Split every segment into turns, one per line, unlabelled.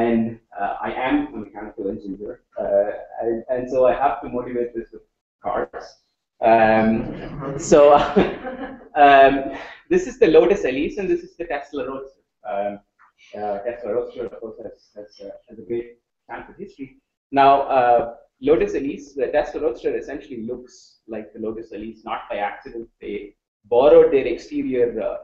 I am a mechanical engineer, and so I have to motivate this with cars. This is the Lotus Elise, and this is the Tesla Roadster. Tesla Roadster, of course, has a great Stanford history. Now, Lotus Elise, the Tesla Roadster essentially looks like the Lotus Elise, not by accident. They borrowed their exterior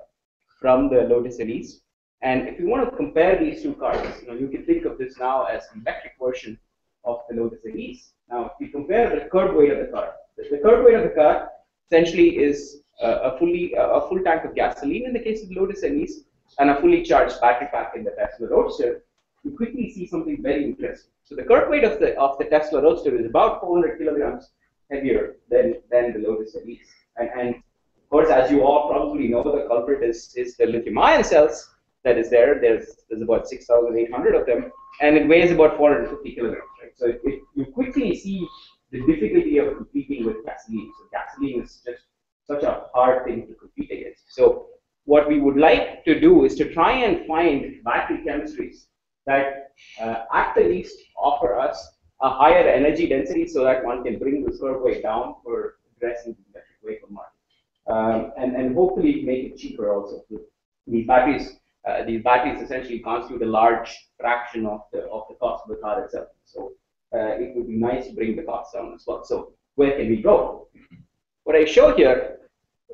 from the Lotus Elise. And if you want to compare these two cars, you can think of this now as the electric version of the Lotus Elise. Now, if you compare the curb weight of the car, the curb weight of the car essentially is a full tank of gasoline in the case of the Lotus Elise, and a fully charged battery pack in the Tesla Roadster. You quickly see something very interesting. So the curb weight of the Tesla Roadster is about 400 kilograms heavier than the Lotus Elise. And of course, as you all probably know, the culprit is the lithium-ion cells that is there. There's about 6,800 of them, and it weighs about 450 kilograms. Right? So you quickly see the difficulty of competing with gasoline. So gasoline is just such a hard thing to compete against. So what we would like to do is to try and find battery chemistries that at the least offer us a higher energy density so that one can bring the curb weight down for addressing the electric vehicle market. And hopefully make it cheaper also. These batteries essentially constitute a large fraction of the cost of the car itself. So it would be nice to bring the cost down as well. So where can we go? What I show here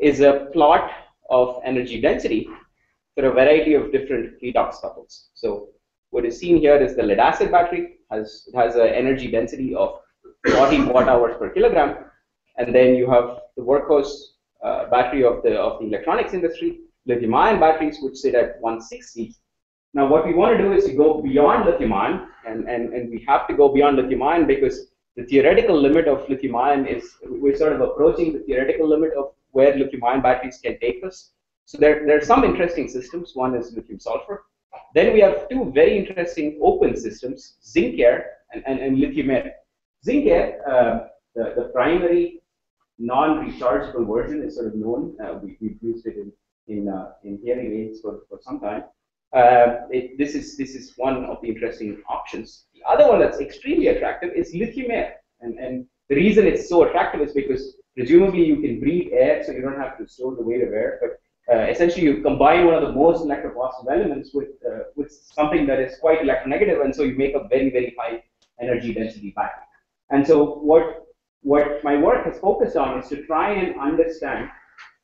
is a plot of energy density for a variety of different redox couples. So what is seen here is the lead acid battery has an energy density of 40 watt-hours per kilogram, and then you have the workhorse battery of the electronics industry, lithium-ion batteries, which sit at 160. Now, what we want to do is to go beyond lithium-ion, and we have to go beyond lithium-ion because the theoretical limit of lithium-ion is, we're sort of approaching the theoretical limit of where lithium-ion batteries can take us. So there are some interesting systems. One is lithium-sulfur. Then we have two very interesting open systems, zinc-air and lithium-air. Zinc-air, the primary non-rechargeable version is sort of known. We've used it in hearing aids for some time. This is one of the interesting options. The other one that's extremely attractive is lithium-air. And the reason it's so attractive is because presumably you can breathe air, so you don't have to store the weight of air. But essentially, you combine one of the most electropositive elements with something that is quite electronegative, and so you make a very, very high energy density battery. And so what my work has focused on is to try and understand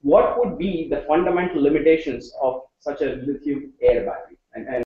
what would be the fundamental limitations of such a lithium-air battery. And